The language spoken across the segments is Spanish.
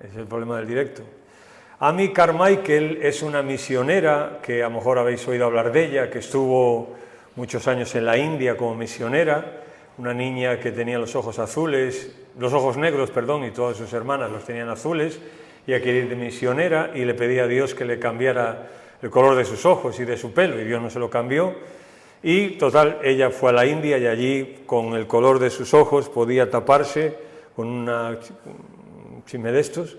es el problema del directo. Amy Carmichael es una misionera, que a lo mejor habéis oído hablar de ella, que estuvo muchos años en la India como misionera, una niña que tenía los ojos negros, y todas sus hermanas los tenían azules, y ella quería ir de misionera y le pedía a Dios que le cambiara el color de sus ojos y de su pelo, y Dios no se lo cambió, y total, ella fue a la India y allí con el color de sus ojos podía taparse con un chisme de estos,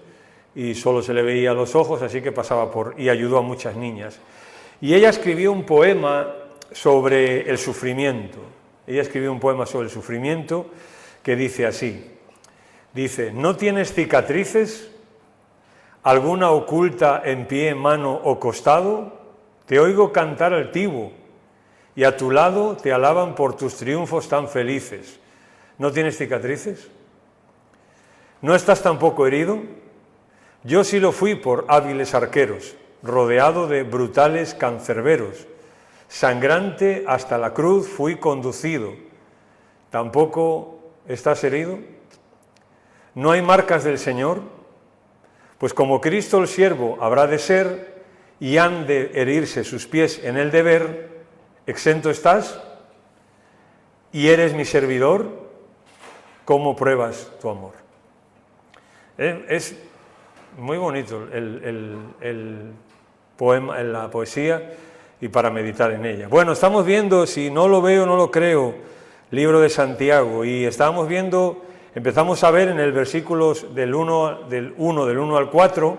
y solo se le veía los ojos, así que pasaba y ayudó a muchas niñas. Y ella escribió un poema sobre el sufrimiento. Ella escribió un poema sobre el sufrimiento que dice así, dice, ¿no tienes cicatrices? ¿Alguna oculta en pie, mano o costado? Te oigo cantar altivo y a tu lado te alaban por tus triunfos tan felices. ¿No tienes cicatrices? ¿No estás tampoco herido? Yo sí lo fui por hábiles arqueros, rodeado de brutales cancerberos. Sangrante hasta la cruz fui conducido. ¿Tampoco estás herido? ¿No hay marcas del Señor? Pues como Cristo el siervo habrá de ser, y han de herirse sus pies en el deber, ¿exento estás? ¿Y eres mi servidor? ¿Cómo pruebas tu amor? Es muy bonito el poema, la poesía, y para meditar en ella. Bueno, estamos viendo, si no lo veo, no lo creo, libro de Santiago, y empezamos a ver en el versículos del 1 al 4,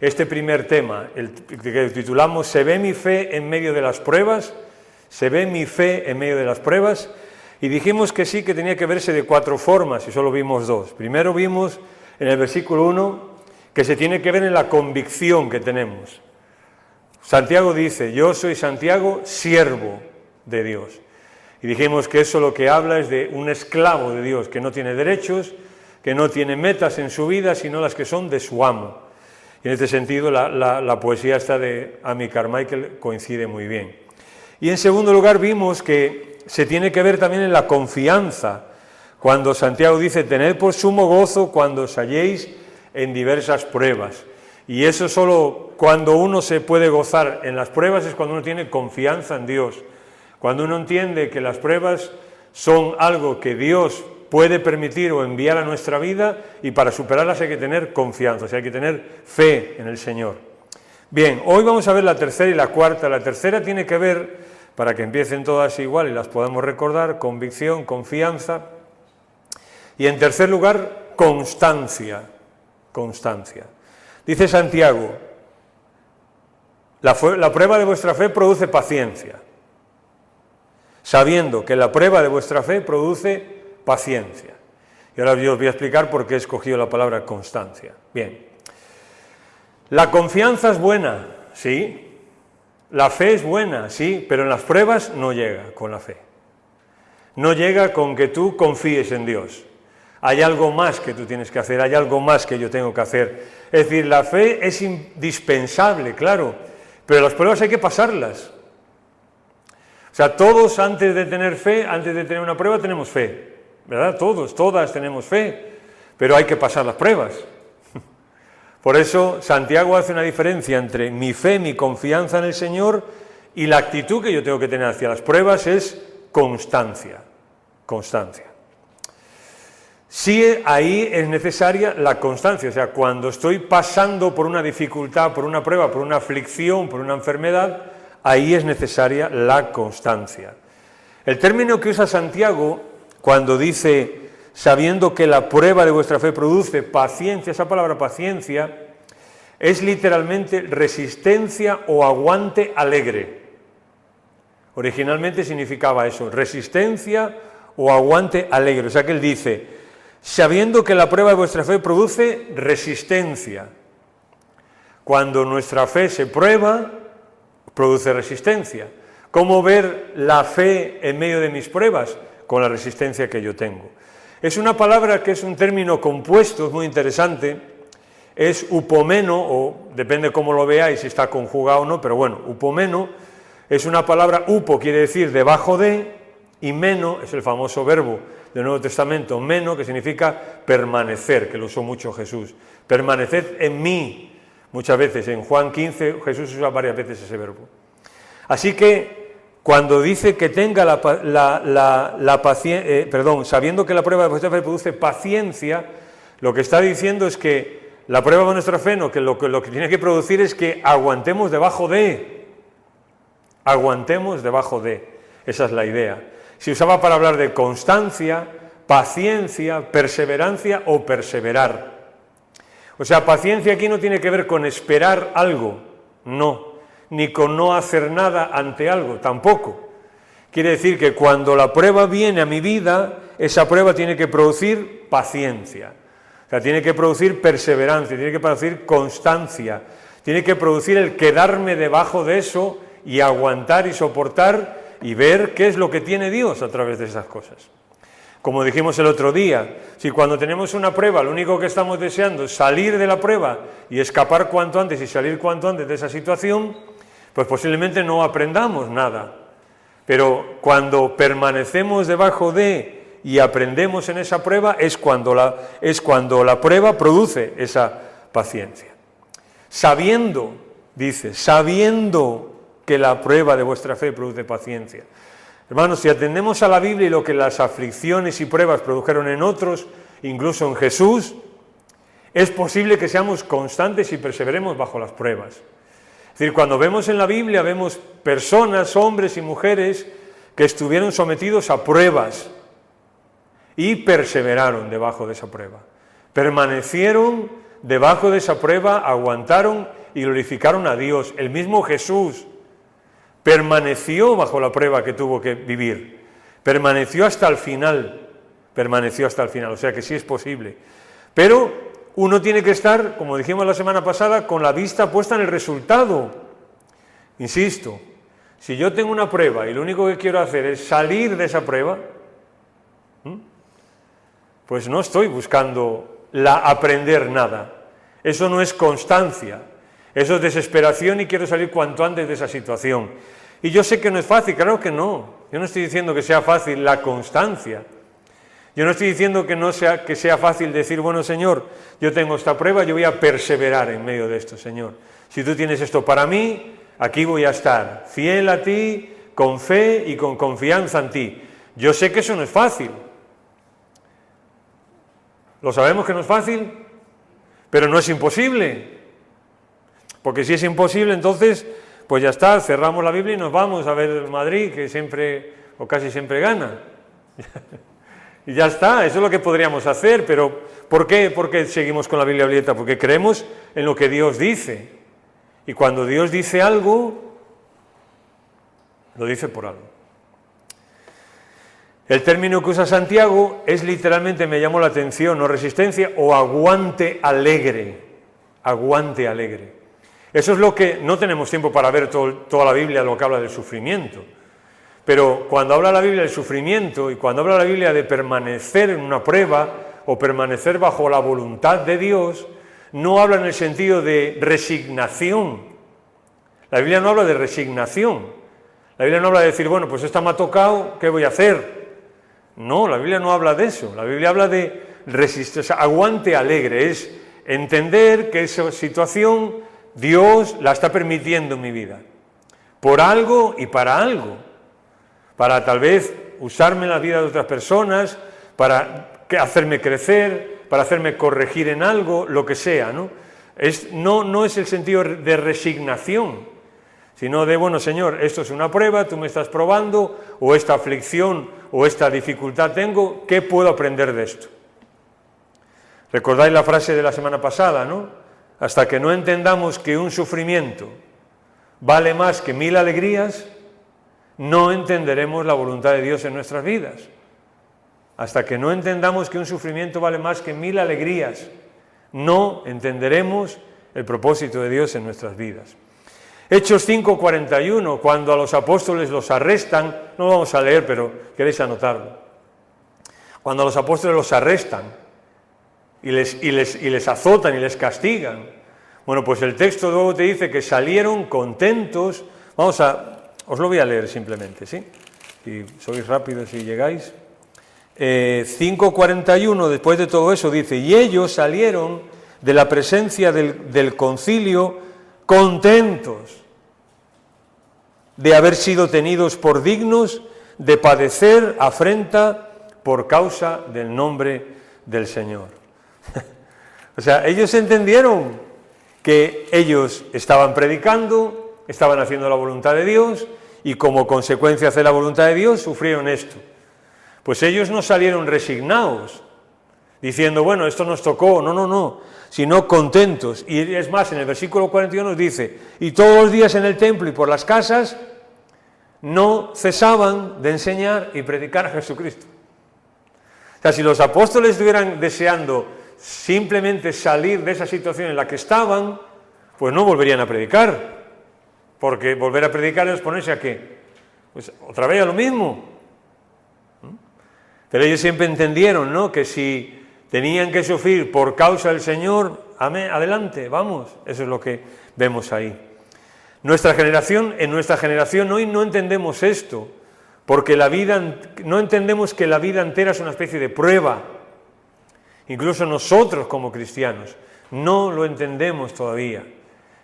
este primer tema, el que titulamos ¿Se ve mi fe en medio de las pruebas? ¿Se ve mi fe en medio de las pruebas? Y dijimos que sí, que tenía que verse de 4 formas, y solo vimos 2. Primero vimos en el versículo 1 que se tiene que ver en la convicción que tenemos. Santiago dice, yo soy Santiago, siervo de Dios. Y dijimos que eso lo que habla es de un esclavo de Dios, que no tiene derechos, que no tiene metas en su vida, sino las que son de su amo. Y en este sentido la poesía esta de Amy Carmichael coincide muy bien. Y en segundo lugar vimos que se tiene que ver también en la confianza, cuando Santiago dice, tened por sumo gozo cuando os halléis en diversas pruebas. Y eso solo cuando uno se puede gozar en las pruebas es cuando uno tiene confianza en Dios. Cuando uno entiende que las pruebas son algo que Dios puede permitir o enviar a nuestra vida, y para superarlas hay que tener confianza, o sea, hay que tener fe en el Señor. Bien, hoy vamos a ver la tercera y la cuarta. La tercera tiene que ver, para que empiecen todas igual y las podamos recordar, convicción, confianza. Y en tercer lugar, constancia. Dice Santiago, la prueba de vuestra fe produce paciencia, sabiendo que la prueba de vuestra fe produce paciencia. Y ahora yo os voy a explicar por qué he escogido la palabra constancia. Bien, la confianza es buena, sí, la fe es buena, sí, pero en las pruebas no llega con la fe. No llega con que tú confíes en Dios. Hay algo más que tú tienes que hacer, hay algo más que yo tengo que hacer. Es decir, la fe es indispensable, claro, pero las pruebas hay que pasarlas. O sea, todos antes de tener fe, antes de tener una prueba, tenemos fe, ¿verdad? Todas tenemos fe, pero hay que pasar las pruebas. Por eso Santiago hace una diferencia entre mi fe, mi confianza en el Señor, y la actitud que yo tengo que tener hacia las pruebas es constancia. Sí, ahí es necesaria la constancia, o sea, cuando estoy pasando por una dificultad, por una prueba, por una aflicción, por una enfermedad, ahí es necesaria la constancia. El término que usa Santiago cuando dice, sabiendo que la prueba de vuestra fe produce paciencia, esa palabra paciencia es literalmente resistencia o aguante alegre. Originalmente significaba eso, resistencia o aguante alegre. O sea que él dice, sabiendo que la prueba de vuestra fe produce resistencia. Cuando nuestra fe se prueba, produce resistencia. ¿Cómo ver la fe en medio de mis pruebas? Con la resistencia que yo tengo. Es una palabra que es un término compuesto, es muy interesante. Es upomeno, o depende cómo lo veáis, si está conjugado o no, pero bueno, upomeno es una palabra, upo quiere decir debajo de, y meno es el famoso verbo del Nuevo Testamento, meno, que significa permanecer, que lo usó mucho Jesús. Permaneced en mí. Muchas veces, en Juan 15, Jesús usa varias veces ese verbo. Así que, cuando dice que tenga la paciencia, sabiendo que la prueba de vuestra fe produce paciencia, lo que está diciendo es que la prueba de nuestra fe, no, que lo que tiene que producir es que aguantemos debajo de. Aguantemos debajo de. Esa es la idea. Se usaba para hablar de constancia, paciencia, perseverancia o perseverar. O sea, paciencia aquí no tiene que ver con esperar algo, no. Ni con no hacer nada ante algo, tampoco. Quiere decir que cuando la prueba viene a mi vida, esa prueba tiene que producir paciencia. O sea, tiene que producir perseverancia, tiene que producir constancia, tiene que producir el quedarme debajo de eso y aguantar y soportar y ver qué es lo que tiene Dios a través de esas cosas. Como dijimos el otro día, si cuando tenemos una prueba lo único que estamos deseando es salir de la prueba y escapar cuanto antes y salir cuanto antes de esa situación, pues posiblemente no aprendamos nada. Pero cuando permanecemos debajo de y aprendemos en esa prueba es cuando la prueba produce esa paciencia. Sabiendo, dice, sabiendo que la prueba de vuestra fe produce paciencia. Hermanos, si atendemos a la Biblia y lo que las aflicciones y pruebas produjeron en otros, incluso en Jesús, es posible que seamos constantes y perseveremos bajo las pruebas. Es decir, cuando vemos en la Biblia, vemos personas, hombres y mujeres, que estuvieron sometidos a pruebas y perseveraron debajo de esa prueba. Permanecieron debajo de esa prueba, aguantaron y glorificaron a Dios. El mismo Jesús permaneció bajo la prueba que tuvo que vivir. Permaneció hasta el final. O sea que sí es posible. Pero uno tiene que estar, como dijimos la semana pasada, con la vista puesta en el resultado. Insisto, si yo tengo una prueba y lo único que quiero hacer es salir de esa prueba, pues no estoy buscando aprender nada. Eso no es constancia, eso es desesperación y quiero salir cuanto antes de esa situación. Y yo sé que no es fácil, claro que no. Yo no estoy diciendo que sea fácil la constancia. Yo no estoy diciendo que sea fácil decir, bueno, Señor, yo tengo esta prueba, yo voy a perseverar en medio de esto, Señor. Si tú tienes esto para mí, aquí voy a estar, fiel a ti, con fe y con confianza en ti. Yo sé que eso no es fácil. ¿Lo sabemos que no es fácil? Pero no es imposible. Porque si es imposible, entonces, pues ya está, cerramos la Biblia y nos vamos a ver el Madrid, que siempre, o casi siempre gana. Y ya está, eso es lo que podríamos hacer, pero ¿por qué? Porque seguimos con la Biblia abierta, porque creemos en lo que Dios dice. Y cuando Dios dice algo, lo dice por algo. El término que usa Santiago es literalmente, me llamó la atención, no resistencia, o aguante alegre. Aguante alegre. Eso es lo que, no tenemos tiempo para ver toda la Biblia, lo que habla del sufrimiento. Pero cuando habla la Biblia del sufrimiento y cuando habla la Biblia de permanecer en una prueba o permanecer bajo la voluntad de Dios, no habla en el sentido de resignación. La Biblia no habla de resignación. La Biblia no habla de decir, bueno, pues esta me ha tocado, ¿qué voy a hacer? No, la Biblia no habla de eso. La Biblia habla de resistencia, aguante alegre. Es entender que esa situación Dios la está permitiendo en mi vida. Por algo y para algo. Para tal vez usarme en la vida de otras personas, para hacerme crecer, para hacerme corregir en algo, lo que sea, ¿no? No es el sentido de resignación, sino de, bueno, Señor, esto es una prueba, tú me estás probando, o esta aflicción, o esta dificultad tengo, ¿qué puedo aprender de esto? Recordáis la frase de la semana pasada, ¿no? Hasta que no entendamos que un sufrimiento vale más que 1000 alegrías, no entenderemos la voluntad de Dios en nuestras vidas. Hasta que no entendamos que un sufrimiento vale más que 1000 alegrías, no entenderemos el propósito de Dios en nuestras vidas. Hechos 5:41, cuando a los apóstoles los arrestan, no lo vamos a leer, pero queréis anotarlo. Cuando a los apóstoles los arrestan y les azotan y les castigan, bueno, pues el texto luego te dice que salieron contentos. Os lo voy a leer simplemente, ¿sí? Si sois rápidos y llegáis. 5:41, después de todo eso, dice, y ellos salieron de la presencia del concilio, contentos de haber sido tenidos por dignos de padecer afrenta por causa del nombre del Señor. O sea, ellos entendieron que ellos estaban predicando, estaban haciendo la voluntad de Dios, y como consecuencia de hacer la voluntad de Dios, sufrieron esto. Pues ellos no salieron resignados, diciendo, bueno, esto nos tocó, no, sino contentos. Y es más, en el versículo 41 nos dice, y todos los días en el templo y por las casas no cesaban de enseñar y predicar a Jesucristo. O sea, si los apóstoles estuvieran deseando simplemente salir de esa situación en la que estaban, pues no volverían a predicar, porque volver a predicar es ponerse a ¿qué? Pues otra vez a lo mismo. Pero ellos siempre entendieron, ¿no?, que si tenían que sufrir por causa del Señor, amén, adelante, vamos. Eso es lo que vemos ahí. En nuestra generación hoy no entendemos esto, porque no entendemos que la vida entera es una especie de prueba. Incluso nosotros como cristianos no lo entendemos todavía,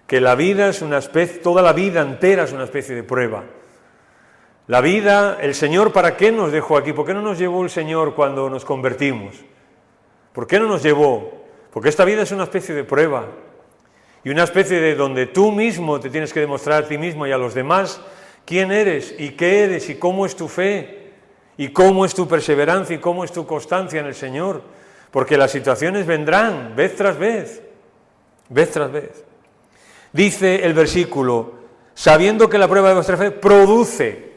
que la vida es toda la vida entera es una especie de prueba. La vida, el Señor, ¿para qué nos dejó aquí? ¿Por qué no nos llevó el Señor cuando nos convertimos? ¿Por qué no nos llevó? Porque esta vida es una especie de prueba, y una especie de donde tú mismo te tienes que demostrar a ti mismo y a los demás quién eres y qué eres y cómo es tu fe y cómo es tu perseverancia y cómo es tu constancia en el Señor, porque las situaciones vendrán vez tras vez, vez tras vez. Dice el versículo, sabiendo que la prueba de vuestra fe produce,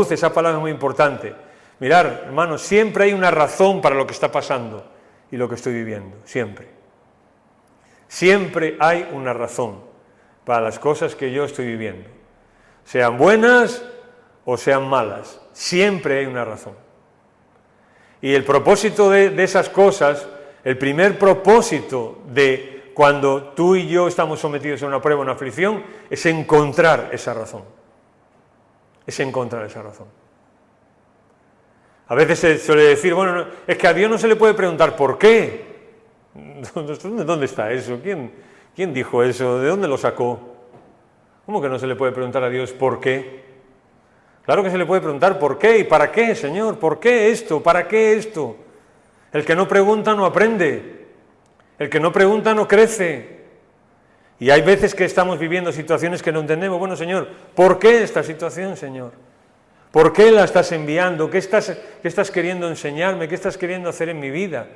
esa palabra es muy importante. Mirad, hermanos, siempre hay una razón para lo que está pasando y lo que estoy viviendo, siempre. Siempre hay una razón para las cosas que yo estoy viviendo. Sean buenas o sean malas, siempre hay una razón. Y el propósito de esas cosas, el primer propósito de cuando tú y yo estamos sometidos a una prueba, a una aflicción, es encontrar esa razón. Es encontrar esa razón. A veces se suele decir, bueno, es que a Dios no se le puede preguntar por qué. ¿Dónde está eso? ¿Quién dijo eso? ¿De dónde lo sacó? ¿Cómo que no se le puede preguntar a Dios por qué? Claro que se le puede preguntar por qué y para qué, Señor, ¿por qué esto? ¿Para qué esto? El que no pregunta no aprende, el que no pregunta no crece. Y hay veces que estamos viviendo situaciones que no entendemos. Bueno, Señor, ¿por qué esta situación, Señor? ¿Por qué la estás enviando? ¿Qué estás queriendo enseñarme? ¿Qué estás queriendo hacer en mi vida?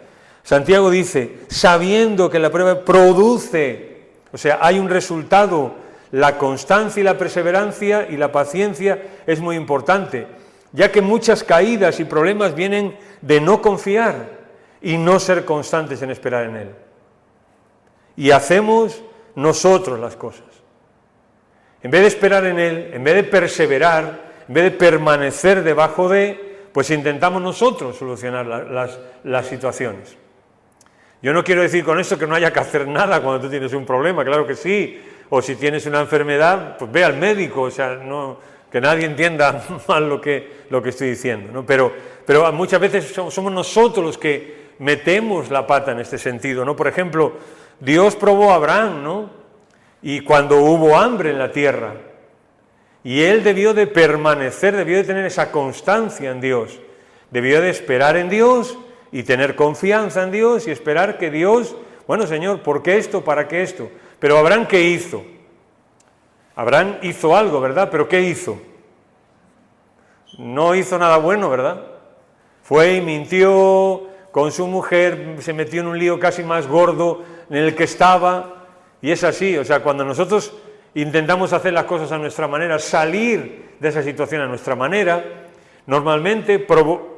Santiago dice, sabiendo que la prueba produce, o sea, hay un resultado, la constancia y la perseverancia y la paciencia es muy importante, ya que muchas caídas y problemas vienen de no confiar y no ser constantes en esperar en Él. Y hacemos nosotros las cosas. En vez de esperar en Él, en vez de perseverar, en vez de permanecer debajo de, pues intentamos nosotros solucionar las situaciones. Yo no quiero decir con esto que no haya que hacer nada cuando tú tienes un problema, claro que sí, o si tienes una enfermedad, pues ve al médico, o sea, no, que nadie entienda mal lo que estoy diciendo, ¿no? Pero muchas veces somos nosotros los que metemos la pata en este sentido, ¿no? Por ejemplo, Dios probó a Abraham, ¿no? Y cuando hubo hambre en la tierra, y él debió de permanecer, debió de tener esa constancia en Dios, debió de esperar en Dios y tener confianza en Dios y esperar que Dios, bueno, Señor, ¿por qué esto? ¿Para qué esto? Pero Abraham, ¿qué hizo? Abraham hizo algo, ¿verdad? ¿Pero qué hizo? No hizo nada bueno, ¿verdad? Fue y mintió con su mujer, se metió en un lío casi más gordo en el que estaba, y es así, o sea, cuando nosotros intentamos hacer las cosas a nuestra manera, salir de esa situación a nuestra manera, normalmente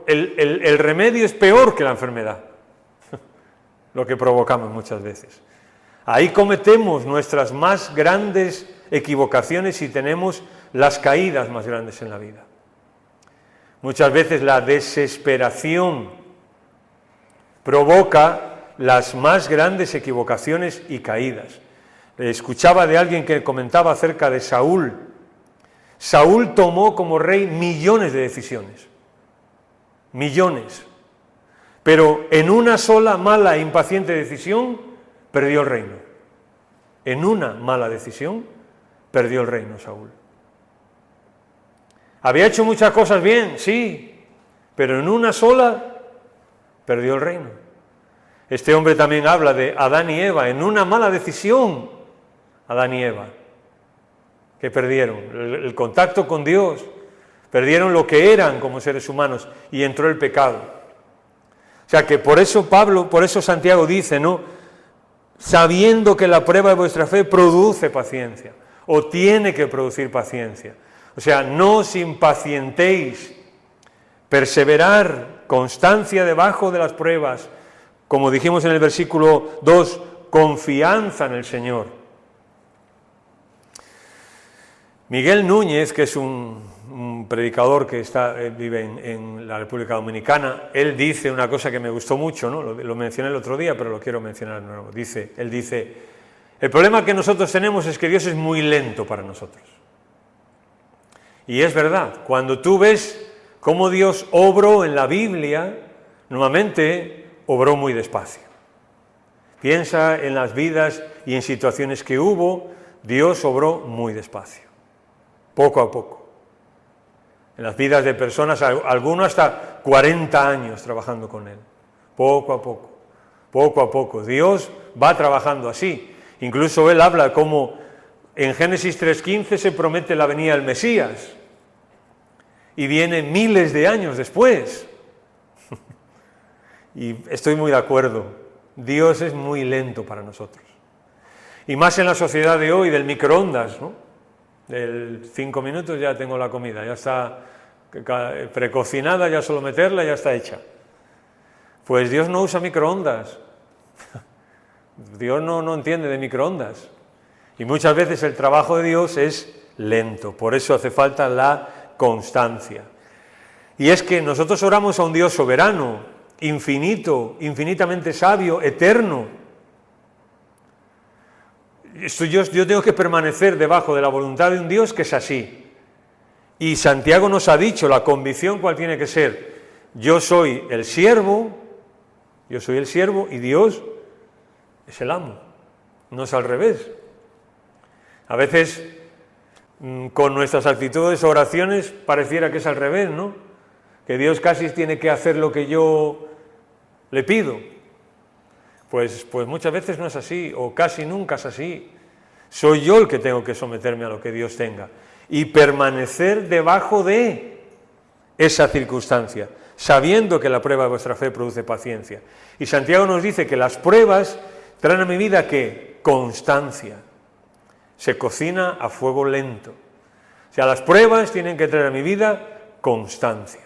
el remedio es peor que la enfermedad, lo que provocamos muchas veces. Ahí cometemos nuestras más grandes equivocaciones y tenemos las caídas más grandes en la vida. Muchas veces la desesperación provoca las más grandes equivocaciones y caídas. Escuchaba de alguien que comentaba acerca de Saúl. Saúl tomó como rey millones de decisiones, millones, pero en una sola mala e impaciente decisión perdió el reino. En una mala decisión, perdió el reino Saúl. ¿Había hecho muchas cosas bien? Sí, pero en una sola, perdió el reino. Este hombre también habla de Adán y Eva, en una mala decisión, Adán y Eva, que perdieron el contacto con Dios, perdieron lo que eran como seres humanos y entró el pecado. O sea que por eso Santiago dice, ¿no? Sabiendo que la prueba de vuestra fe produce paciencia, o tiene que producir paciencia. O sea, no os impacientéis, perseverar, constancia debajo de las pruebas, como dijimos en el versículo 2, confianza en el Señor. Miguel Núñez, que es un predicador que vive en la República Dominicana, él dice una cosa que me gustó mucho, ¿no? Lo mencioné el otro día, pero lo quiero mencionar de nuevo. Él dice, el problema que nosotros tenemos es que Dios es muy lento para nosotros. Y es verdad, cuando tú ves cómo Dios obró en la Biblia, normalmente obró muy despacio. Piensa en las vidas y en situaciones que hubo, Dios obró muy despacio, poco a poco. En las vidas de personas, algunos hasta 40 años trabajando con Él, poco a poco. Dios va trabajando así. Incluso Él habla como en Génesis 3:15 se promete la venida del Mesías y viene miles de años después. Y estoy muy de acuerdo, Dios es muy lento para nosotros. Y más en la sociedad de hoy, del microondas, ¿no? Del 5 minutos ya tengo la comida, ya está precocinada, ya solo meterla, ya está hecha. Pues Dios no usa microondas. Dios no entiende de microondas. Y muchas veces el trabajo de Dios es lento, por eso hace falta la constancia. Y es que nosotros oramos a un Dios soberano, infinito, infinitamente sabio, eterno. Yo tengo que permanecer debajo de la voluntad de un Dios que es así. Y Santiago nos ha dicho la convicción cuál tiene que ser. Yo soy el siervo y Dios es el amo, no es al revés. A veces con nuestras actitudes o oraciones pareciera que es al revés, ¿no? Que Dios casi tiene que hacer lo que yo le pido. Pues muchas veces no es así, o casi nunca es así. Soy yo el que tengo que someterme a lo que Dios tenga y permanecer debajo de esa circunstancia, sabiendo que la prueba de vuestra fe produce paciencia. Y Santiago nos dice que las pruebas traen a mi vida, ¿qué? Constancia. Se cocina a fuego lento. O sea, las pruebas tienen que traer a mi vida constancia.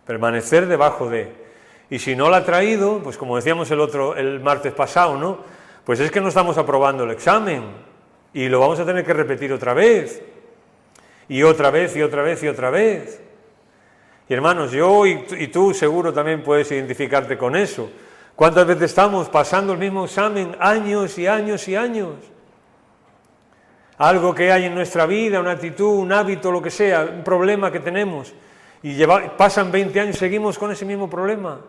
Permanecer debajo de. Y si no la ha traído, pues como decíamos el martes pasado, ¿no? Pues es que no estamos aprobando el examen y lo vamos a tener que repetir otra vez. Y otra vez, y otra vez, y otra vez. Y hermanos, yo y tú seguro también puedes identificarte con eso. ¿Cuántas veces estamos pasando el mismo examen años y años y años? Algo que hay en nuestra vida, una actitud, un hábito, lo que sea, un problema que tenemos. Y pasan 20 años y seguimos con ese mismo problema.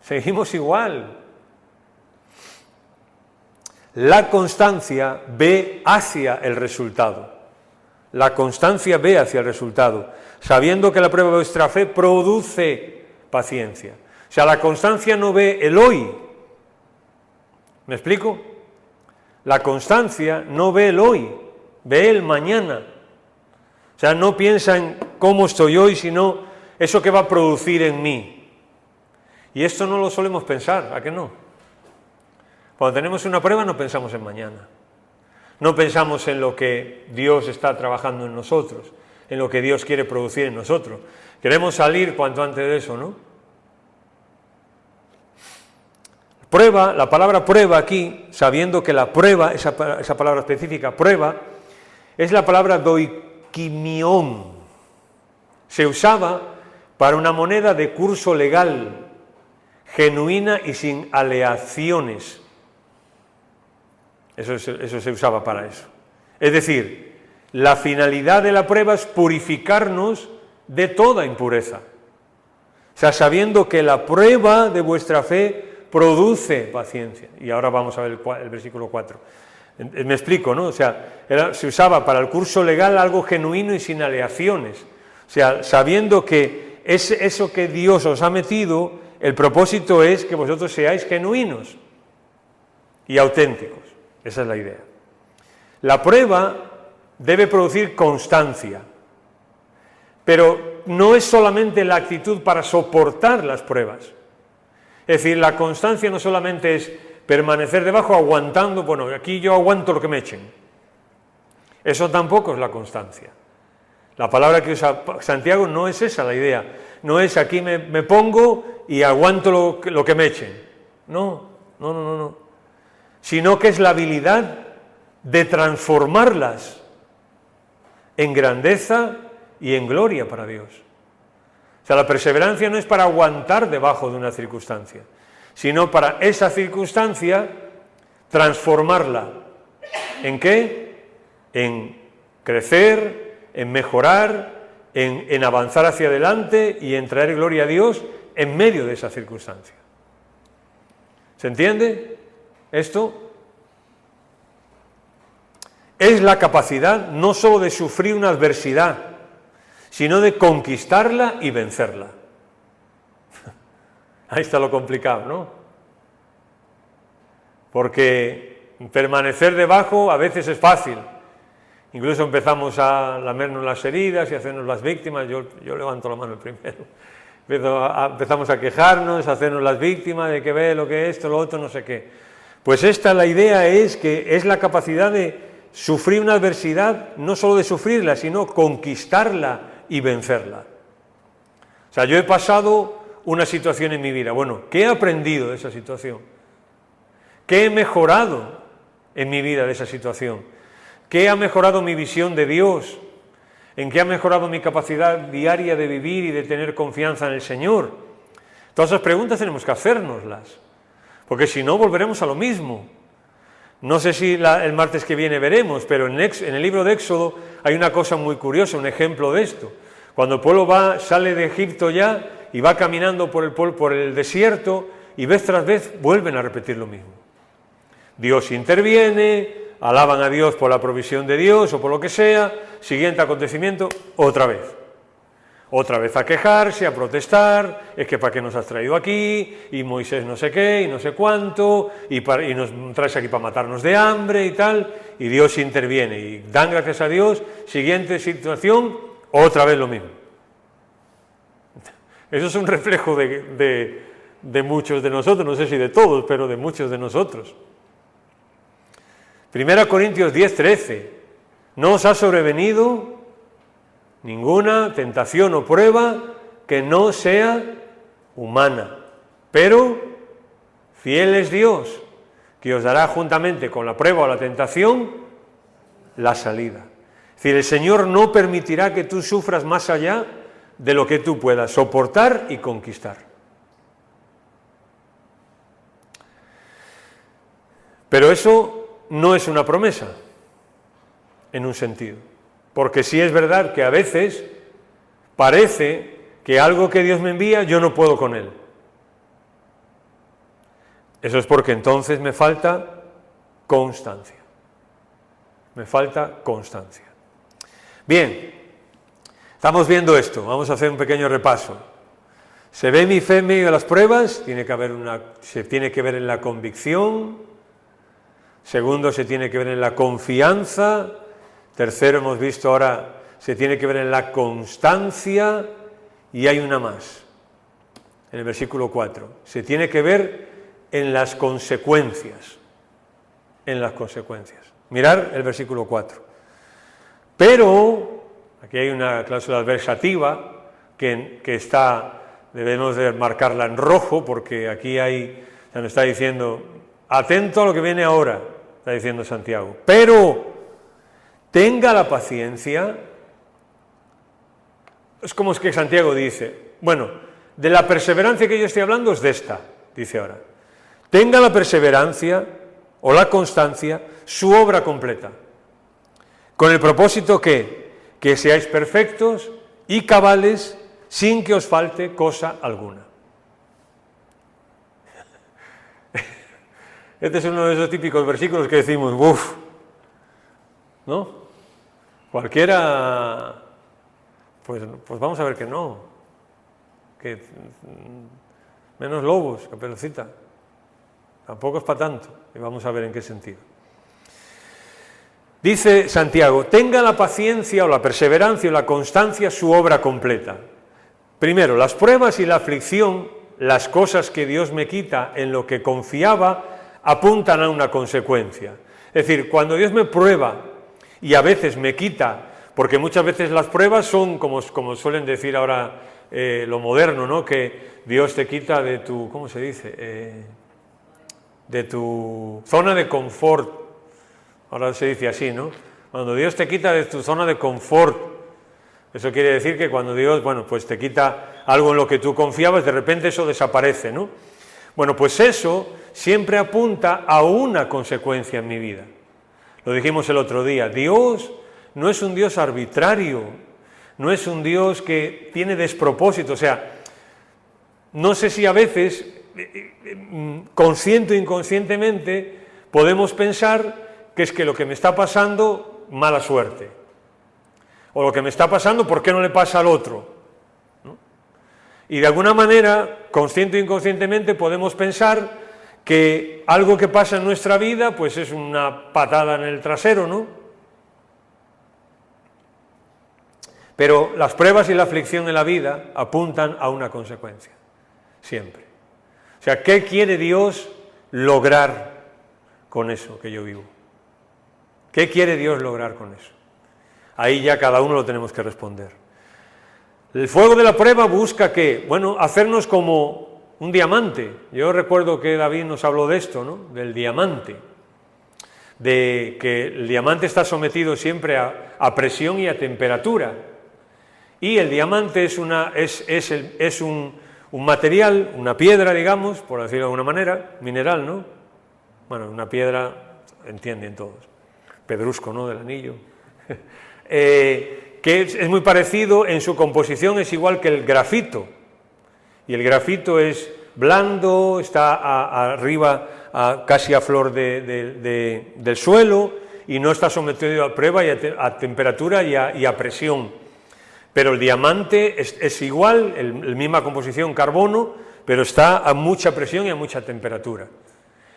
Seguimos igual. La constancia ve hacia el resultado. La constancia ve hacia el resultado, sabiendo que la prueba de vuestra fe produce paciencia. O sea, la constancia no ve el hoy. ¿Me explico? La constancia no ve el hoy, ve el mañana. O sea, no piensa en cómo estoy hoy, sino eso que va a producir en mí. Y esto no lo solemos pensar, ¿a qué no? Cuando tenemos una prueba no pensamos en mañana. No pensamos en lo que Dios está trabajando en nosotros, en lo que Dios quiere producir en nosotros. Queremos salir cuanto antes de eso, ¿no? Prueba, la palabra prueba aquí, sabiendo que la prueba, esa palabra específica, prueba, es la palabra doikimión. Se usaba para una moneda de curso legal, genuina y sin aleaciones. Eso se usaba para eso. Es decir, la finalidad de la prueba es purificarnos de toda impureza. O sea, sabiendo que la prueba de vuestra fe produce paciencia. Y ahora vamos a ver el versículo 4. Me explico, ¿no? O sea, se usaba para el curso legal algo genuino y sin aleaciones. O sea, sabiendo que eso que Dios os ha metido, el propósito es que vosotros seáis genuinos y auténticos. Esa es la idea. La prueba debe producir constancia, pero no es solamente la actitud para soportar las pruebas. Es decir, la constancia no solamente es permanecer debajo aguantando, bueno, aquí yo aguanto lo que me echen. Eso tampoco es la constancia. La palabra que usa Santiago no es esa la idea. No es aquí me pongo y aguanto lo que me echen. No. Sino que es la habilidad de transformarlas en grandeza y en gloria para Dios. O sea, la perseverancia no es para aguantar debajo de una circunstancia, sino para esa circunstancia transformarla. ¿En qué? En crecer, en mejorar, en avanzar hacia adelante y en traer gloria a Dios en medio de esa circunstancia. ¿Se entiende esto? Es la capacidad no solo de sufrir una adversidad, sino de conquistarla y vencerla. Ahí está lo complicado, ¿no? Porque permanecer debajo a veces es fácil. Incluso empezamos a lamernos las heridas y a hacernos las víctimas. Yo levanto la mano el primero. Empezamos a quejarnos, a hacernos las víctimas de que ve lo que esto, lo otro, no sé qué. Pues la idea es que es la capacidad de sufrir una adversidad, no solo de sufrirla, sino conquistarla y vencerla. O sea, yo he pasado una situación en mi vida. Bueno, ¿qué he aprendido de esa situación? ¿Qué he mejorado en mi vida de esa situación? ¿Qué ha mejorado mi visión de Dios? ¿En qué ha mejorado mi capacidad diaria de vivir y de tener confianza en el Señor? Todas esas preguntas tenemos que hacérnoslas, porque si no volveremos a lo mismo. No sé si el martes que viene veremos, pero en el libro de Éxodo hay una cosa muy curiosa, un ejemplo de esto. Cuando el pueblo sale de Egipto ya y va caminando por el desierto y vez tras vez vuelven a repetir lo mismo. Dios interviene, alaban a Dios por la provisión de Dios o por lo que sea, siguiente acontecimiento, otra vez a quejarse, a protestar, es que para qué nos has traído aquí, y Moisés no sé qué, y no sé cuánto, y nos traes aquí para matarnos de hambre y tal, y Dios interviene, y dan gracias a Dios, siguiente situación, otra vez lo mismo. Eso es un reflejo de muchos de nosotros, no sé si de todos, pero de muchos de nosotros. 1 Corintios 10:13, no os ha sobrevenido ninguna tentación o prueba que no sea humana, pero fiel es Dios, que os dará juntamente con la prueba o la tentación la salida. Es decir, el Señor no permitirá que tú sufras más allá de lo que tú puedas soportar y conquistar. Pero eso no es una promesa, en un sentido. Porque sí es verdad que a veces parece que algo que Dios me envía yo no puedo con él. Eso es porque entonces me falta constancia. Me falta constancia. Bien, estamos viendo esto, vamos a hacer un pequeño repaso. ¿Se ve mi fe en medio de las pruebas? Se tiene que ver en la convicción. Segundo, se tiene que ver en la confianza. Tercero, hemos visto ahora, se tiene que ver en la constancia, y hay una más, en el versículo 4, se tiene que ver en las consecuencias, Mirad el versículo 4. Pero, aquí hay una cláusula adversativa que debemos de marcarla en rojo, porque aquí nos está diciendo, atento a lo que viene ahora, está diciendo Santiago, pero tenga la paciencia. Es como es que Santiago dice, bueno, de la perseverancia que yo estoy hablando es de esta, dice ahora. Tenga la perseverancia o la constancia su obra completa, con el propósito que seáis perfectos y cabales sin que os falte cosa alguna. Este es uno de esos típicos versículos que decimos, uff, ¿no? Cualquiera, pues vamos a ver que no, que menos lobos, Caperucita, tampoco es para tanto, y vamos a ver en qué sentido. Dice Santiago, tenga la paciencia o la perseverancia o la constancia su obra completa. Primero, las pruebas y la aflicción, las cosas que Dios me quita en lo que confiaba, apuntan a una consecuencia. Es decir, cuando Dios me prueba y a veces me quita, porque muchas veces las pruebas son, como suelen decir ahora lo moderno, ¿no? Que Dios te quita de tu, ¿cómo se dice? De tu zona de confort. Ahora se dice así, ¿no? Cuando Dios te quita de tu zona de confort. Eso quiere decir que cuando Dios, bueno, pues te quita algo en lo que tú confiabas, de repente eso desaparece, ¿no? Bueno, pues eso siempre apunta a una consecuencia en mi vida. Lo dijimos el otro día, Dios no es un Dios arbitrario, no es un Dios que tiene despropósito, o sea, no sé si a veces, consciente o inconscientemente, podemos pensar que es que lo que me está pasando, mala suerte. O lo que me está pasando, ¿por qué no le pasa al otro? ¿No? Y de alguna manera, consciente o inconscientemente, podemos pensar que algo que pasa en nuestra vida, pues es una patada en el trasero, ¿no? Pero las pruebas y la aflicción en la vida apuntan a una consecuencia, siempre. O sea, ¿qué quiere Dios lograr con eso que yo vivo? ¿Qué quiere Dios lograr con eso? Ahí ya cada uno lo tenemos que responder. El fuego de la prueba busca ¿qué? Bueno, hacernos como un diamante. Yo recuerdo que David nos habló de esto, ¿no? Del diamante. De que el diamante está sometido siempre a presión y a temperatura. Y el diamante es un material, una piedra, digamos, por decirlo de alguna manera, mineral, ¿no? Bueno, una piedra, entienden todos. Pedrusco, ¿no?, del anillo, que es muy parecido en su composición, es igual que el grafito, y el grafito es blando, está arriba, casi a flor del suelo, y no está sometido a prueba y a temperatura y a presión. Pero el diamante es igual, la misma composición carbono, pero está a mucha presión y a mucha temperatura.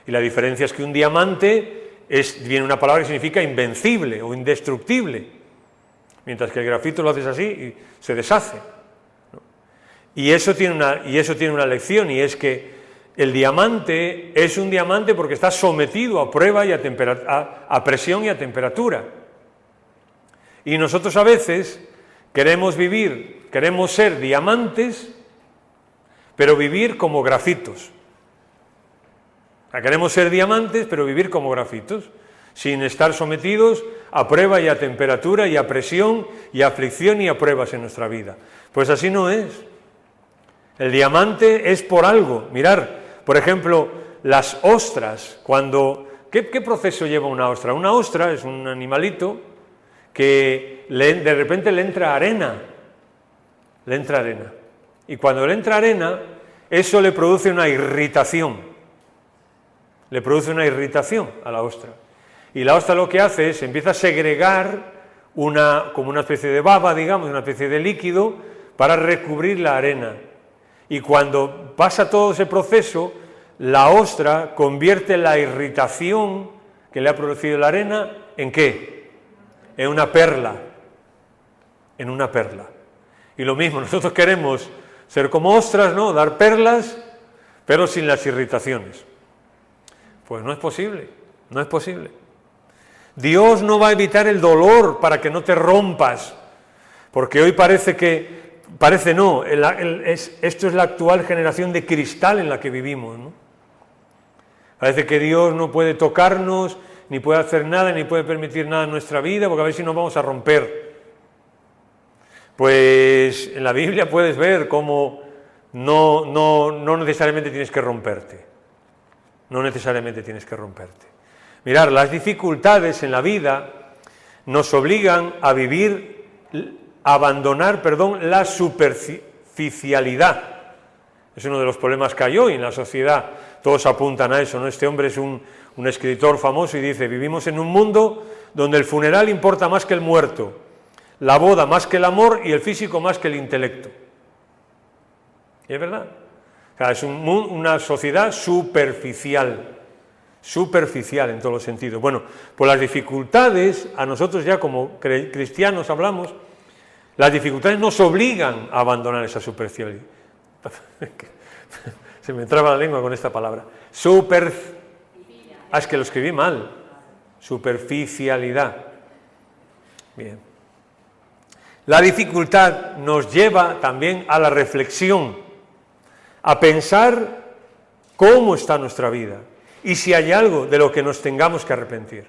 Y la diferencia es que un diamante viene una palabra que significa invencible o indestructible, mientras que el grafito lo haces así y se deshace, ¿no? Y eso tiene una lección, y es que el diamante es un diamante porque está sometido a prueba y a presión y a temperatura. Y nosotros a veces queremos ser diamantes, pero vivir como grafitos. Queremos ser diamantes, pero vivir como grafitos, sin estar sometidos a prueba y a temperatura y a presión y a aflicción y a pruebas en nuestra vida. Pues así no es. El diamante es por algo. Mirar, por ejemplo, las ostras. ¿Qué proceso lleva una ostra? Una ostra es un animalito que de repente le entra arena. Y cuando le entra arena, eso le produce una irritación. Le produce una irritación a la ostra. Y la ostra lo que hace es, empieza a segregar como una especie de baba, digamos, una especie de líquido, para recubrir la arena. Y cuando pasa todo ese proceso, la ostra convierte la irritación que le ha producido la arena, ¿en qué? En una perla. En una perla. Y lo mismo, nosotros queremos ser como ostras, ¿no? Dar perlas, pero sin las irritaciones. Pues no es posible, no es posible. Dios no va a evitar el dolor para que no te rompas, porque hoy esto es la actual generación de cristal en la que vivimos, ¿no? Parece que Dios no puede tocarnos, ni puede hacer nada, ni puede permitir nada en nuestra vida, porque a ver si nos vamos a romper. Pues en la Biblia puedes ver cómo no necesariamente tienes que romperte. No necesariamente tienes que romperte. Mirad, las dificultades en la vida nos obligan a abandonar la superficialidad. Es uno de los problemas que hay hoy en la sociedad. todos apuntan a eso, ¿no? Este hombre es un escritor famoso y dice: vivimos en un mundo donde el funeral importa más que el muerto, la boda más que el amor y el físico más que el intelecto. Y es verdad. O sea, es una sociedad superficial en todos los sentidos. Bueno, pues las dificultades, a nosotros ya como cristianos hablamos, las dificultades nos obligan a abandonar esa superficialidad. Se me traba la lengua con esta palabra. Es que lo escribí mal. Superficialidad. Bien. La dificultad nos lleva también a la reflexión, a pensar cómo está nuestra vida y si hay algo de lo que nos tengamos que arrepentir.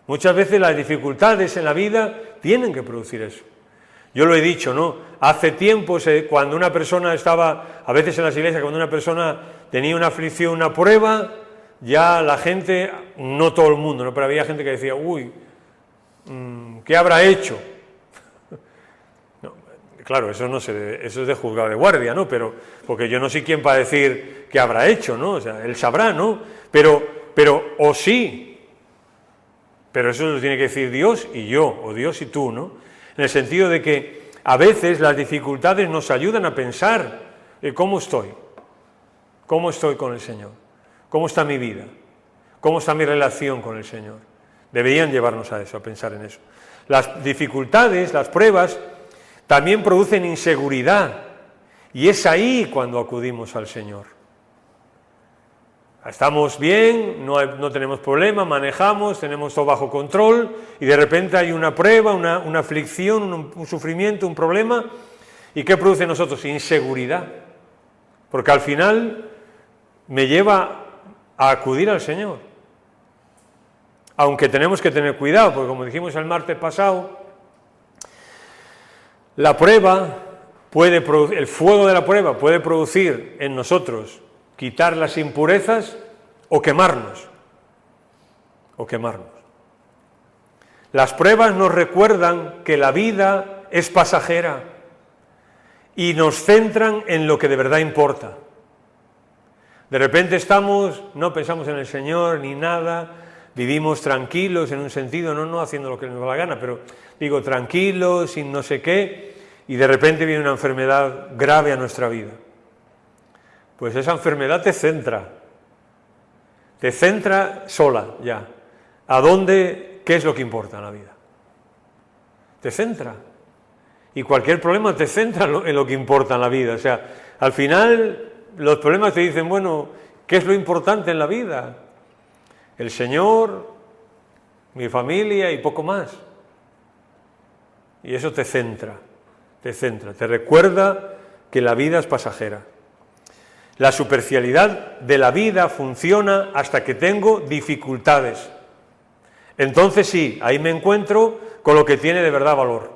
Muchas veces las dificultades en la vida tienen que producir eso. Yo lo he dicho, ¿no? Hace tiempo, cuando una persona estaba, a veces en las iglesias, cuando una persona tenía una aflicción, una prueba, ya la gente, no todo el mundo, ¿no? Pero había gente que decía: uy, ¿qué habrá hecho? No, claro, eso es de juzgado de guardia, ¿no? Pero, porque yo no soy quien para decir qué habrá hecho, ¿no? O sea, él sabrá, ¿no? Pero, o sí, pero eso lo tiene que decir Dios y yo, o Dios y tú, ¿no? En el sentido de que a veces las dificultades nos ayudan a pensar cómo estoy con el Señor, cómo está mi vida, cómo está mi relación con el Señor. Deberían llevarnos a eso, a pensar en eso. Las dificultades, las pruebas, también producen inseguridad, y es ahí cuando acudimos al Señor. Estamos bien, no tenemos problema, manejamos, tenemos todo bajo control, y de repente hay una prueba, una aflicción, un sufrimiento, un problema, ¿y qué produce en nosotros? Inseguridad, porque al final me lleva a acudir al Señor. Aunque tenemos que tener cuidado, porque como dijimos el martes pasado, la prueba el fuego de la prueba puede producir en nosotros quitar las impurezas o quemarnos. Las pruebas nos recuerdan que la vida es pasajera y nos centran en lo que de verdad importa. De repente no pensamos en el Señor ni nada, vivimos tranquilos en un sentido, no haciendo lo que nos da la gana, pero digo tranquilos, sin no sé qué, y de repente viene una enfermedad grave a nuestra vida. Pues esa enfermedad te centra sola ya. ¿Qué es lo que importa en la vida? Te centra. Y cualquier problema te centra en lo que importa en la vida. O sea, al final los problemas te dicen, bueno, ¿qué es lo importante en la vida? El Señor, mi familia y poco más. Y eso te centra, te recuerda que la vida es pasajera. La superficialidad de la vida funciona hasta que tengo dificultades. Entonces sí, ahí me encuentro con lo que tiene de verdad valor.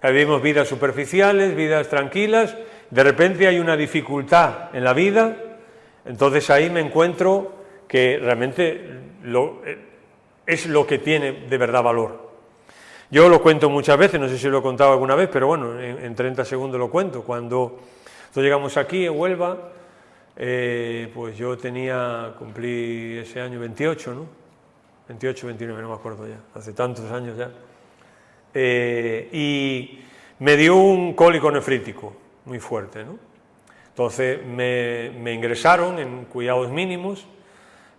Vivimos vidas superficiales, vidas tranquilas, de repente hay una dificultad en la vida, entonces ahí me encuentro que realmente es lo que tiene de verdad valor. Yo lo cuento muchas veces, no sé si lo he contado alguna vez, pero bueno, en 30 segundos lo cuento. Cuando llegamos aquí en Huelva, pues yo cumplí ese año 28, ¿no? 28, 29, no me acuerdo ya, hace tantos años ya. Y me dio un cólico nefrítico muy fuerte, ¿no? Entonces me ingresaron en cuidados mínimos,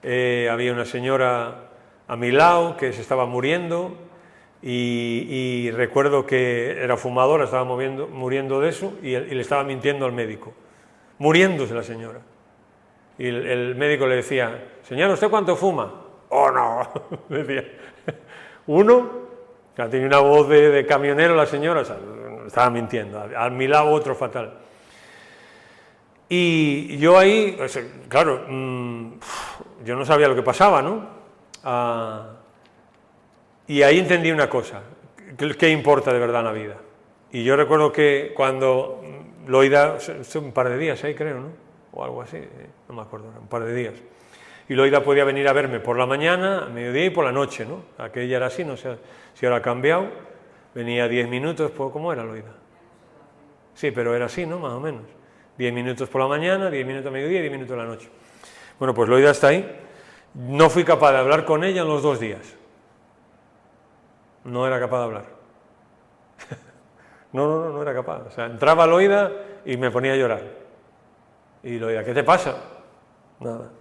había una señora a mi lado que se estaba muriendo y recuerdo que era fumadora, estaba muriendo de eso y le estaba mintiendo al médico, muriéndose la señora. Y el médico le decía: señora, ¿usted cuánto fuma? Oh, no, decía. Uno, tenía una voz de camionero la señora, o sea, estaba mintiendo, a mi lado otro fatal. Y yo ahí, claro, yo no sabía lo que pasaba, ¿no? Y ahí entendí una cosa, ¿qué importa de verdad en la vida? Y yo recuerdo que cuando Loida, un par de días ahí creo, ¿no? O algo así, no me acuerdo, un par de días. Y Loida podía venir a verme por la mañana, a mediodía y por la noche, ¿no? Aquella era así, no sé si ahora ha cambiado, venía 10 minutos, ¿cómo era Loida? Sí, pero era así, ¿no? Más o menos. 10 minutos por la mañana, 10 minutos a mediodía y 10 minutos a la noche. Bueno, pues lo he ido hasta ahí. No fui capaz de hablar con ella en los 2 días. No era capaz de hablar. No era capaz. O sea, entraba a Loida y me ponía a llorar. Y Loida, ¿qué te pasa? Nada.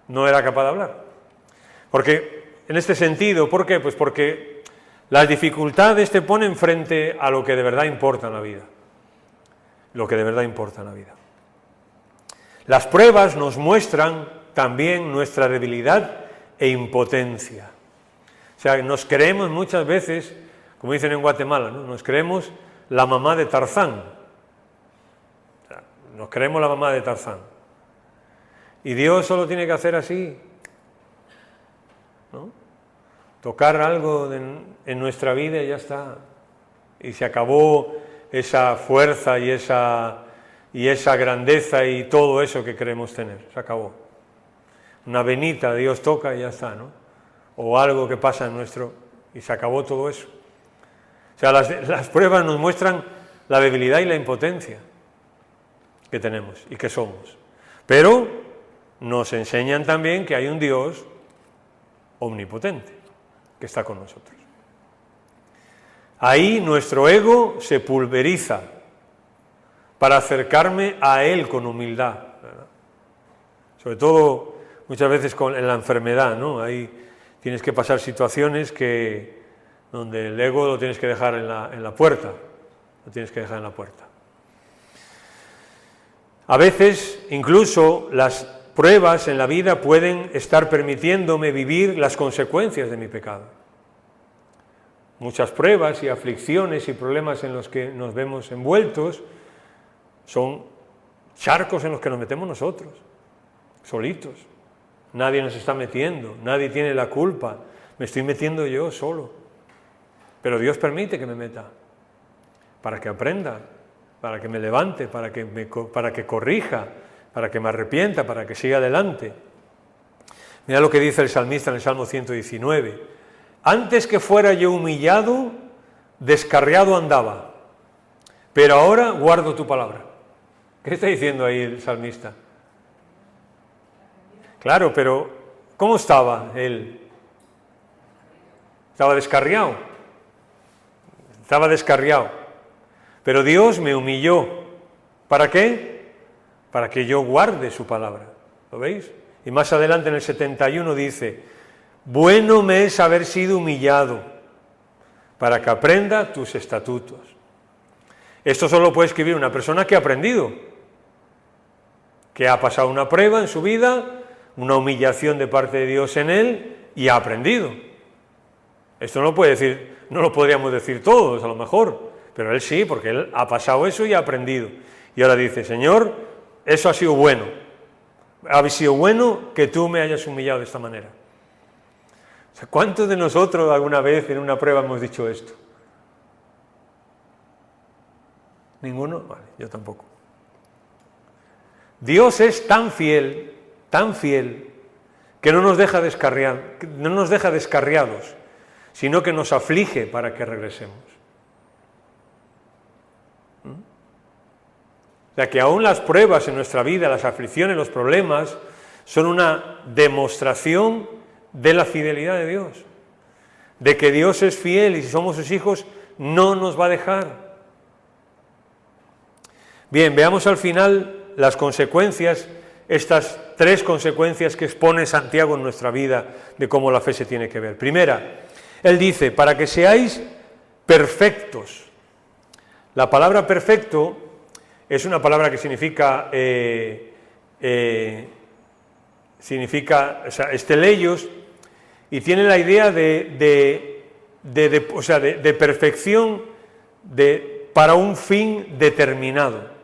No era capaz de hablar. Porque, en este sentido, ¿por qué? Pues porque las dificultades te ponen frente a lo que de verdad importa en la vida. Lo que de verdad importa en la vida. Las pruebas nos muestran también nuestra debilidad e impotencia. O sea, nos creemos muchas veces, como dicen en Guatemala, ¿no? Nos creemos la mamá de Tarzán. O sea, nos creemos la mamá de Tarzán. Y Dios solo tiene que hacer así, ¿no? Tocar algo en nuestra vida y ya está. Y se acabó esa fuerza y esa grandeza y todo eso que queremos tener. Se acabó. Una venita, Dios toca y ya está, ¿no? O algo que pasa en nuestro... y se acabó todo eso. O sea, las pruebas nos muestran la debilidad y la impotencia que tenemos y que somos. Pero nos enseñan también que hay un Dios omnipotente que está con nosotros. Ahí nuestro ego se pulveriza para acercarme a Él con humildad, ¿verdad? Sobre todo muchas veces en la enfermedad, ¿no? Ahí tienes que pasar situaciones donde el ego lo tienes que dejar en la puerta, lo tienes que dejar en la puerta. A veces, incluso, las pruebas en la vida pueden estar permitiéndome vivir las consecuencias de mi pecado. Muchas pruebas y aflicciones y problemas en los que nos vemos envueltos son charcos en los que nos metemos nosotros, solitos. Nadie nos está metiendo, nadie tiene la culpa, me estoy metiendo yo solo. Pero Dios permite que me meta, para que aprenda, para que me levante, para que corrija, para que me arrepienta, para que siga adelante. Mira lo que dice el salmista en el Salmo 119. Antes que fuera yo humillado, descarriado andaba, pero ahora guardo tu palabra. ¿Qué está diciendo ahí el salmista? Claro, pero ¿cómo estaba él? Estaba descarriado. Estaba descarriado. Pero Dios me humilló. ¿Para qué? Para que yo guarde su palabra. ¿Lo veis? Y más adelante en el 71 dice, bueno me es haber sido humillado, para que aprenda tus estatutos. Esto solo puede escribir una persona que ha aprendido, que ha pasado una prueba en su vida, una humillación de parte de Dios en él y ha aprendido. Esto no lo puede decir, no lo podríamos decir todos a lo mejor, pero él sí, porque él ha pasado eso y ha aprendido. Y ahora dice, Señor, eso ha sido bueno. Ha sido bueno que tú me hayas humillado de esta manera. O sea, ¿cuántos de nosotros alguna vez en una prueba hemos dicho esto? ¿Ninguno? Vale, yo tampoco. Dios es tan fiel, que no nos deja descarriados, sino que nos aflige para que regresemos. O sea, que aún las pruebas en nuestra vida, las aflicciones, los problemas, son una demostración de la fidelidad de Dios, de que Dios es fiel y si somos sus hijos no nos va a dejar. Bien, veamos al final las consecuencias, estas 3 consecuencias que expone Santiago en nuestra vida de cómo la fe se tiene que ver. Primera, él dice, para que seáis perfectos. La palabra perfecto es una palabra que significa esteleios, y tiene la idea de perfección para un fin determinado.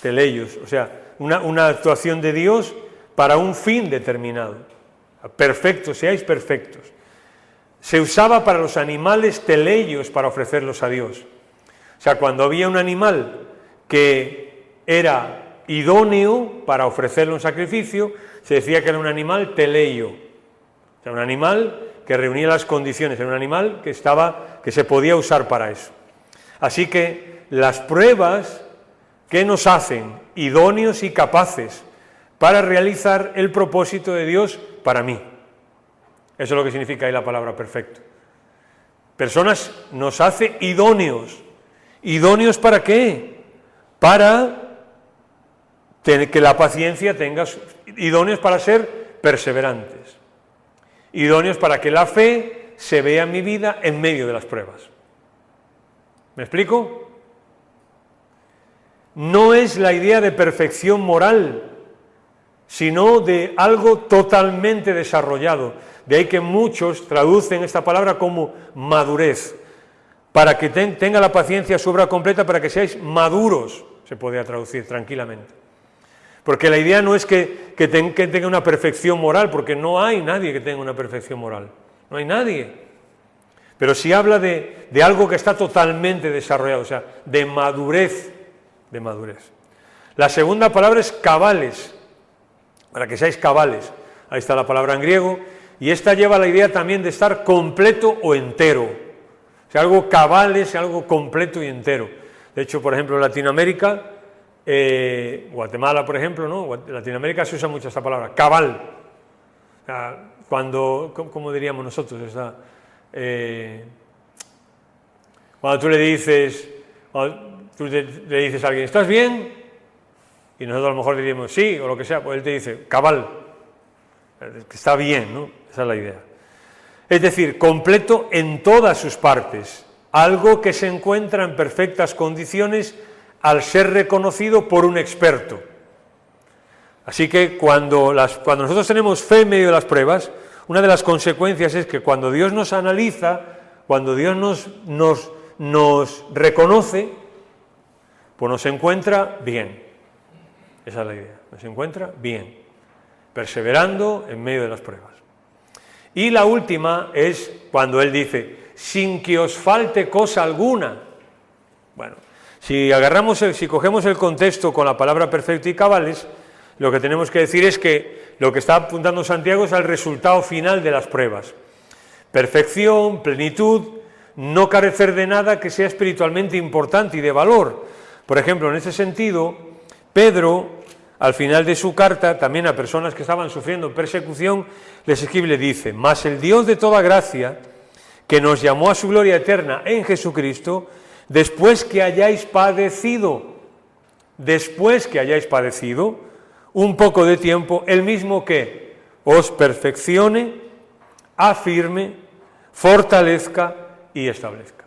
Teleios, o sea, una actuación de Dios para un fin determinado. Perfectos, seáis perfectos. Se usaba para los animales teleios para ofrecerlos a Dios. O sea, cuando había un animal que era idóneo para ofrecerle un sacrificio, se decía que era un animal teleio. O sea, un animal que reunía las condiciones, era un animal que se podía usar para eso. Así que las pruebas que nos hacen idóneos y capaces para realizar el propósito de Dios para mí. Eso es lo que significa ahí la palabra perfecto. Personas nos hace idóneos. ¿Idóneos para qué? Para que la paciencia tenga... Idóneos para ser perseverantes. Idóneos para que la fe se vea en mi vida en medio de las pruebas. ¿Me explico? No es la idea de perfección moral, sino de algo totalmente desarrollado. De ahí que muchos traducen esta palabra como madurez, para que tenga la paciencia su obra completa, para que seáis maduros, se podría traducir tranquilamente. Porque la idea no es que tenga una perfección moral, porque no hay nadie que tenga una perfección moral, no hay nadie. Pero sí habla de algo que está totalmente desarrollado, o sea, de madurez. De madurez. La segunda palabra es cabales, para que seáis cabales. Ahí está la palabra en griego, y esta lleva la idea también de estar completo o entero. O sea, algo cabales, algo completo y entero. De hecho, por ejemplo, en Latinoamérica, Guatemala, por ejemplo, ¿no? En Latinoamérica se usa mucho esta palabra, cabal. O sea, cuando, ¿cómo diríamos nosotros? Cuando tú le dices... Tú le dices a alguien, ¿estás bien? Y nosotros a lo mejor diríamos, sí, o lo que sea, pues él te dice, cabal, que está bien, ¿no? Esa es la idea. Es decir, completo en todas sus partes, algo que se encuentra en perfectas condiciones al ser reconocido por un experto. Así que cuando nosotros tenemos fe en medio de las pruebas, una de las consecuencias es que cuando Dios nos analiza, cuando Dios nos reconoce, pues nos encuentra bien. Esa es la idea, nos encuentra bien, perseverando en medio de las pruebas. Y la última es cuando Él dice, sin que os falte cosa alguna. Bueno, si cogemos el contexto con la palabra perfecto y cabales, lo que tenemos que decir es que lo que está apuntando Santiago es al resultado final de las pruebas. Perfección, plenitud, no carecer de nada que sea espiritualmente importante y de valor. Por ejemplo, en ese sentido, Pedro, al final de su carta, también a personas que estaban sufriendo persecución, les escribe y le dice, mas el Dios de toda gracia, que nos llamó a su gloria eterna en Jesucristo, después que hayáis padecido un poco de tiempo, el mismo que os perfeccione, afirme, fortalezca y establezca.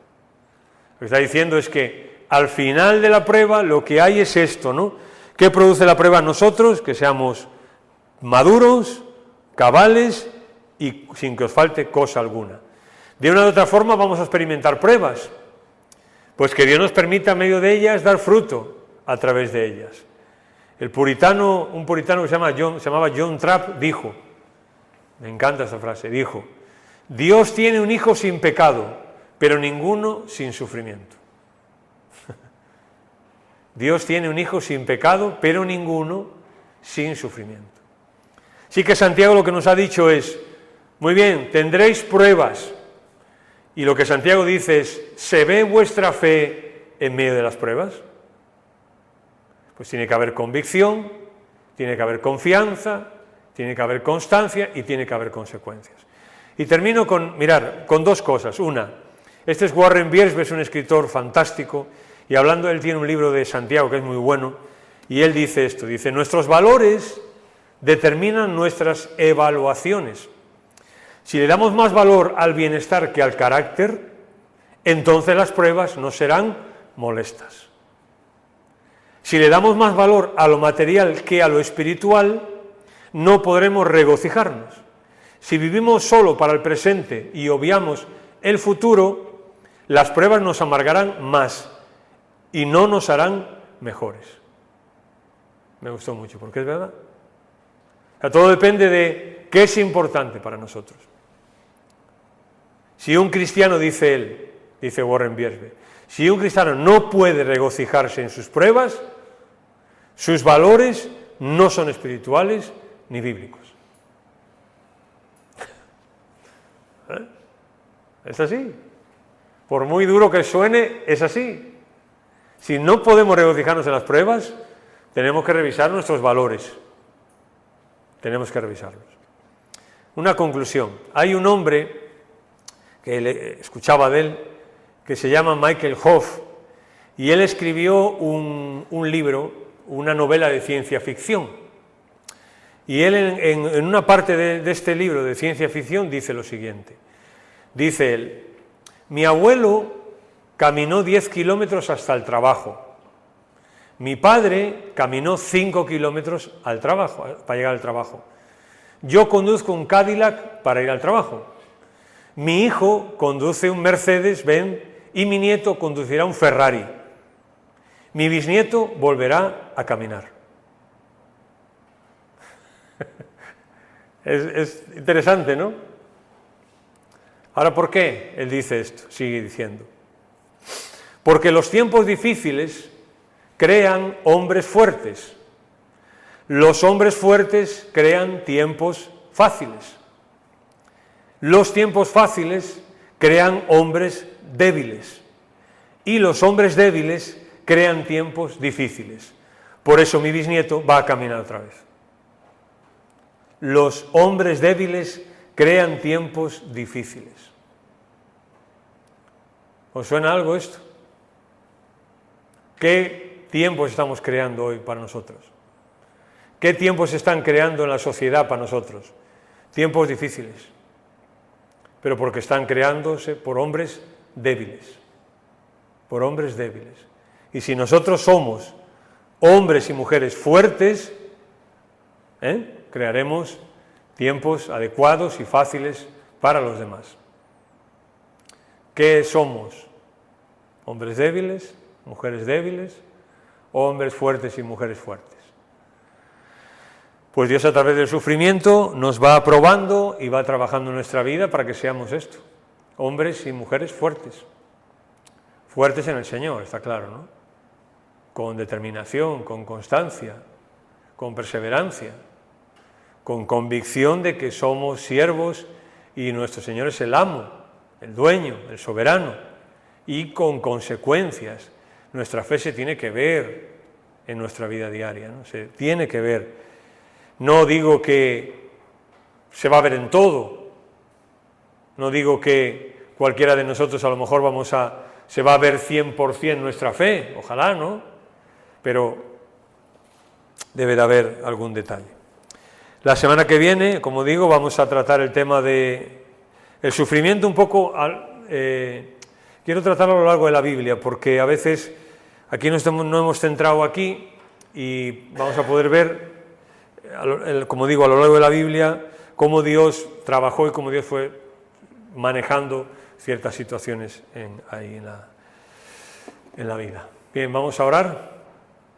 Lo que está diciendo es que al final de la prueba lo que hay es esto, ¿no? ¿Qué produce la prueba en nosotros? Que seamos maduros, cabales y sin que os falte cosa alguna. De una u otra forma vamos a experimentar pruebas, pues que Dios nos permita en medio de ellas dar fruto a través de ellas. Un puritano que se llamaba John Trapp dijo, me encanta esta frase, dijo, Dios tiene un hijo sin pecado, pero ninguno sin sufrimiento. Dios tiene un hijo sin pecado, pero ninguno sin sufrimiento. Así que Santiago lo que nos ha dicho es, muy bien, tendréis pruebas, y lo que Santiago dice es, ¿se ve vuestra fe en medio de las pruebas? Pues tiene que haber convicción, tiene que haber confianza, tiene que haber constancia y tiene que haber consecuencias. Y termino con dos cosas. Una, este es Warren Wiersbe, es un escritor fantástico, y hablando, él tiene un libro de Santiago que es muy bueno, y él dice esto, dice, nuestros valores determinan nuestras evaluaciones. Si le damos más valor al bienestar que al carácter, entonces las pruebas no serán molestas. Si le damos más valor a lo material que a lo espiritual, no podremos regocijarnos. Si vivimos solo para el presente y obviamos el futuro, las pruebas nos amargarán más y no nos harán mejores. Me gustó mucho, porque es verdad. O sea, todo depende de qué es importante para nosotros. Si un cristiano, dice Warren Wiersbe, si un cristiano no puede regocijarse en sus pruebas, sus valores no son espirituales ni bíblicos. ¿Eh? Es así. Por muy duro que suene, es así. Si no podemos regocijarnos en las pruebas, tenemos que revisar nuestros valores. Tenemos que revisarlos. Una conclusión. Hay un hombre, que escuchaba de él, que se llama Michael Hoff, y él escribió un libro, una novela de ciencia ficción. Y él en una parte de este libro de ciencia ficción dice lo siguiente. Dice él: mi abuelo caminó 10 kilómetros hasta el trabajo. Mi padre caminó 5 kilómetros al trabajo, para llegar al trabajo. Yo conduzco un Cadillac para ir al trabajo. Mi hijo conduce un Mercedes-Benz y mi nieto conducirá un Ferrari. Mi bisnieto volverá a caminar. Es interesante, ¿no? Ahora, ¿por qué él dice esto? Sigue diciendo. Porque los tiempos difíciles crean hombres fuertes. Los hombres fuertes crean tiempos fáciles. Los tiempos fáciles crean hombres débiles. Y los hombres débiles crean tiempos difíciles. Por eso mi bisnieto va a caminar otra vez. Los hombres débiles crean tiempos difíciles. ¿Os suena algo esto? ¿Qué tiempos estamos creando hoy para nosotros? ¿Qué tiempos se están creando en la sociedad para nosotros? Tiempos difíciles, pero porque están creándose por hombres débiles, por hombres débiles. Y si nosotros somos hombres y mujeres fuertes, crearemos tiempos adecuados y fáciles para los demás. ¿Qué somos? ¿Hombres débiles, mujeres débiles, o hombres fuertes y mujeres fuertes? Pues Dios, a través del sufrimiento, nos va aprobando y va trabajando en nuestra vida para que seamos esto, hombres y mujeres fuertes. Fuertes en el Señor, está claro, ¿no? Con determinación, con constancia, con perseverancia, con convicción de que somos siervos y nuestro Señor es el amo, el dueño, el soberano, y con consecuencias. Nuestra fe se tiene que ver en nuestra vida diaria, ¿no? Se tiene que ver. No digo que se va a ver en todo, no digo que cualquiera de nosotros a lo mejor se va a ver 100% nuestra fe, ojalá, ¿no? Pero debe de haber algún detalle. La semana que viene, como digo, vamos a tratar el tema de el sufrimiento un poco. Quiero tratarlo a lo largo de la Biblia, porque a veces aquí no hemos centrado aquí y vamos a poder ver, como digo, a lo largo de la Biblia, cómo Dios trabajó y cómo Dios fue manejando ciertas situaciones en la vida. Bien, vamos a orar.